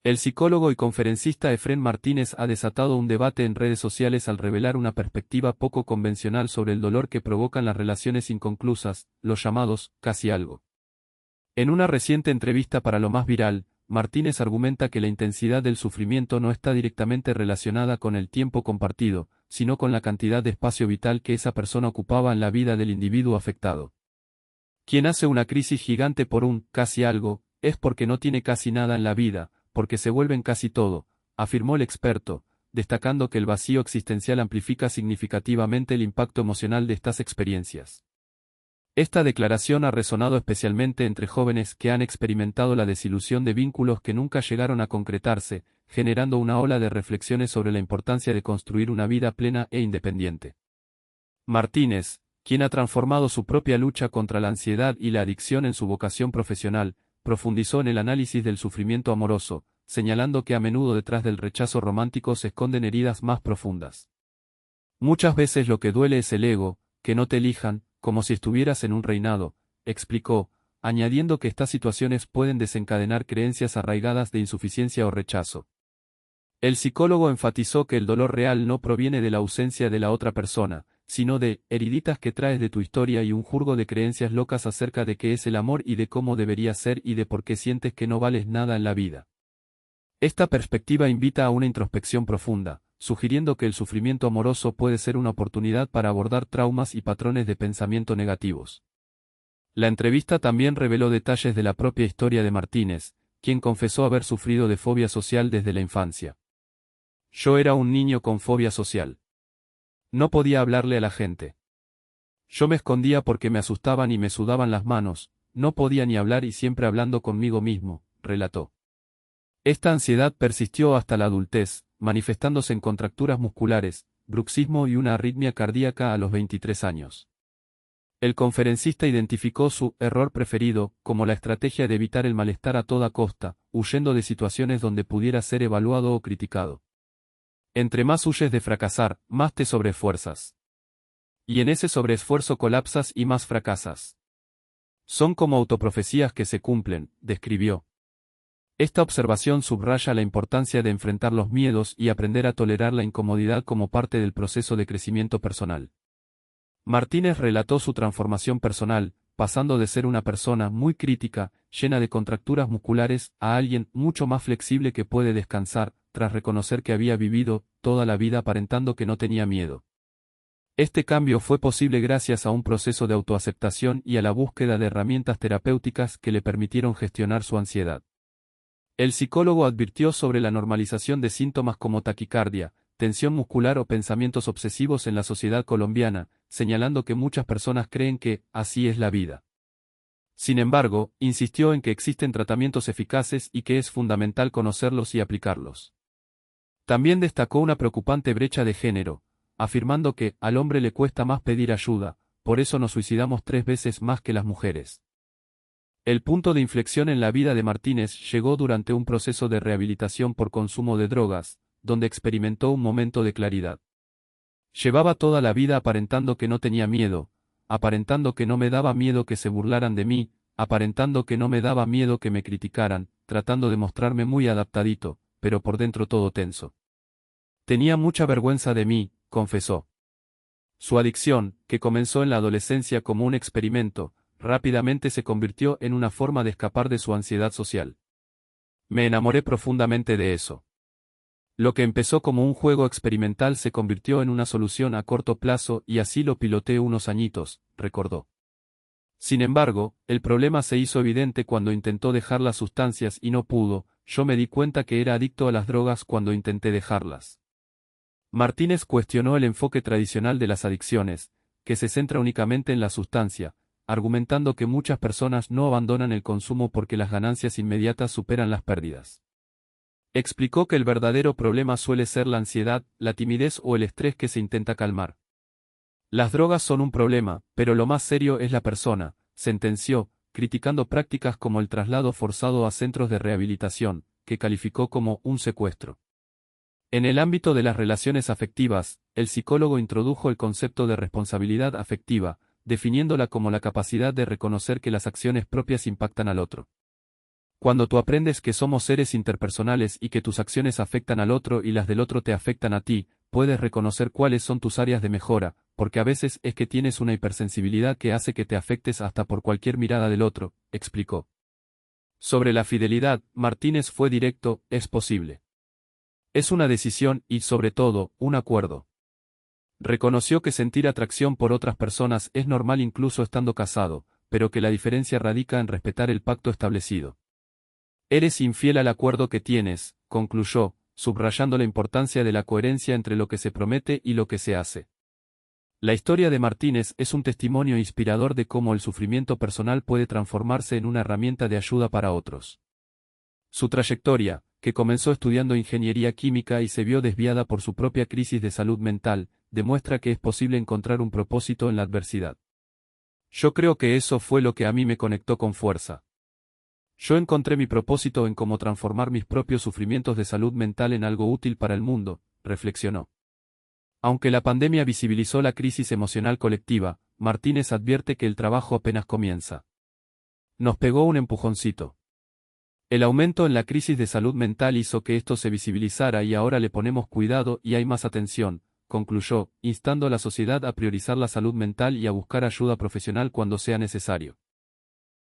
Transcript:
El psicólogo y conferencista Efrén Martínez ha desatado un debate en redes sociales al revelar una perspectiva poco convencional sobre el dolor que provocan las relaciones inconclusas, los llamados casi algo. En una reciente entrevista para Lo Más Viral, Martínez argumenta que la intensidad del sufrimiento no está directamente relacionada con el tiempo compartido, sino con la cantidad de espacio vital que esa persona ocupaba en la vida del individuo afectado. Quien hace una crisis gigante por un casi algo, es porque no tiene casi nada en la vida, porque se vuelven casi todo, afirmó el experto, destacando que el vacío existencial amplifica significativamente el impacto emocional de estas experiencias. Esta declaración ha resonado especialmente entre jóvenes que han experimentado la desilusión de vínculos que nunca llegaron a concretarse, generando una ola de reflexiones sobre la importancia de construir una vida plena e independiente. Martínez, quien ha transformado su propia lucha contra la ansiedad y la adicción en su vocación profesional, profundizó en el análisis del sufrimiento amoroso, señalando que a menudo detrás del rechazo romántico se esconden heridas más profundas. Muchas veces lo que duele es el ego, que no te elijan, como si estuvieras en un reinado, explicó, añadiendo que estas situaciones pueden desencadenar creencias arraigadas de insuficiencia o rechazo. El psicólogo enfatizó que el dolor real no proviene de la ausencia de la otra persona, sino de heriditas que traes de tu historia y un jurgo de creencias locas acerca de qué es el amor y de cómo debería ser y de por qué sientes que no vales nada en la vida. Esta perspectiva invita a una introspección profunda, sugiriendo que el sufrimiento amoroso puede ser una oportunidad para abordar traumas y patrones de pensamiento negativos. La entrevista también reveló detalles de la propia historia de Martínez, quien confesó haber sufrido de fobia social desde la infancia. Yo era un niño con fobia social. No podía hablarle a la gente. Yo me escondía porque me asustaban y me sudaban las manos, no podía ni hablar y siempre hablando conmigo mismo, relató. Esta ansiedad persistió hasta la adultez, manifestándose en contracturas musculares, bruxismo y una arritmia cardíaca a los 23 años. El conferencista identificó su error preferido como la estrategia de evitar el malestar a toda costa, huyendo de situaciones donde pudiera ser evaluado o criticado. Entre más huyes de fracasar, más te sobreesfuerzas. Y en ese sobreesfuerzo colapsas y más fracasas. Son como autoprofecías que se cumplen, describió. Esta observación subraya la importancia de enfrentar los miedos y aprender a tolerar la incomodidad como parte del proceso de crecimiento personal. Martínez relató su transformación personal, pasando de ser una persona muy crítica, llena de contracturas musculares, a alguien mucho más flexible que puede descansar, tras reconocer que había vivido toda la vida aparentando que no tenía miedo. Este cambio fue posible gracias a un proceso de autoaceptación y a la búsqueda de herramientas terapéuticas que le permitieron gestionar su ansiedad. El psicólogo advirtió sobre la normalización de síntomas como taquicardia, tensión muscular o pensamientos obsesivos en la sociedad colombiana, señalando que muchas personas creen que así es la vida. Sin embargo, insistió en que existen tratamientos eficaces y que es fundamental conocerlos y aplicarlos. También destacó una preocupante brecha de género, afirmando que al hombre le cuesta más pedir ayuda, por eso nos suicidamos 3 veces más que las mujeres. El punto de inflexión en la vida de Martínez llegó durante un proceso de rehabilitación por consumo de drogas, donde experimentó un momento de claridad. Llevaba toda la vida aparentando que no tenía miedo, aparentando que no me daba miedo que se burlaran de mí, aparentando que no me daba miedo que me criticaran, tratando de mostrarme muy adaptadito, pero por dentro todo tenso. Tenía mucha vergüenza de mí, confesó. Su adicción, que comenzó en la adolescencia como un experimento, rápidamente se convirtió en una forma de escapar de su ansiedad social. Me enamoré profundamente de eso. Lo que empezó como un juego experimental se convirtió en una solución a corto plazo y así lo piloteé unos añitos, recordó. Sin embargo, el problema se hizo evidente cuando intentó dejar las sustancias y no pudo. Yo me di cuenta que era adicto a las drogas cuando intenté dejarlas. Martínez cuestionó el enfoque tradicional de las adicciones, que se centra únicamente en la sustancia, argumentando que muchas personas no abandonan el consumo porque las ganancias inmediatas superan las pérdidas. Explicó que el verdadero problema suele ser la ansiedad, la timidez o el estrés que se intenta calmar. Las drogas son un problema, pero lo más serio es la persona, sentenció, criticando prácticas como el traslado forzado a centros de rehabilitación, que calificó como un secuestro. En el ámbito de las relaciones afectivas, el psicólogo introdujo el concepto de responsabilidad afectiva, definiéndola como la capacidad de reconocer que las acciones propias impactan al otro. Cuando tú aprendes que somos seres interpersonales y que tus acciones afectan al otro y las del otro te afectan a ti, puedes reconocer cuáles son tus áreas de mejora, porque a veces es que tienes una hipersensibilidad que hace que te afectes hasta por cualquier mirada del otro, explicó. Sobre la fidelidad, Martínez fue directo: es posible. Es una decisión y, sobre todo, un acuerdo. Reconoció que sentir atracción por otras personas es normal incluso estando casado, pero que la diferencia radica en respetar el pacto establecido. Eres infiel al acuerdo que tienes, concluyó, subrayando la importancia de la coherencia entre lo que se promete y lo que se hace. La historia de Martínez es un testimonio inspirador de cómo el sufrimiento personal puede transformarse en una herramienta de ayuda para otros. Su trayectoria, que comenzó estudiando ingeniería química y se vio desviada por su propia crisis de salud mental, demuestra que es posible encontrar un propósito en la adversidad. Yo creo que eso fue lo que a mí me conectó con fuerza. Yo encontré mi propósito en cómo transformar mis propios sufrimientos de salud mental en algo útil para el mundo, reflexionó. Aunque la pandemia visibilizó la crisis emocional colectiva, Martínez advierte que el trabajo apenas comienza. Nos pegó un empujoncito. El aumento en la crisis de salud mental hizo que esto se visibilizara y ahora le ponemos cuidado y hay más atención, concluyó, instando a la sociedad a priorizar la salud mental y a buscar ayuda profesional cuando sea necesario.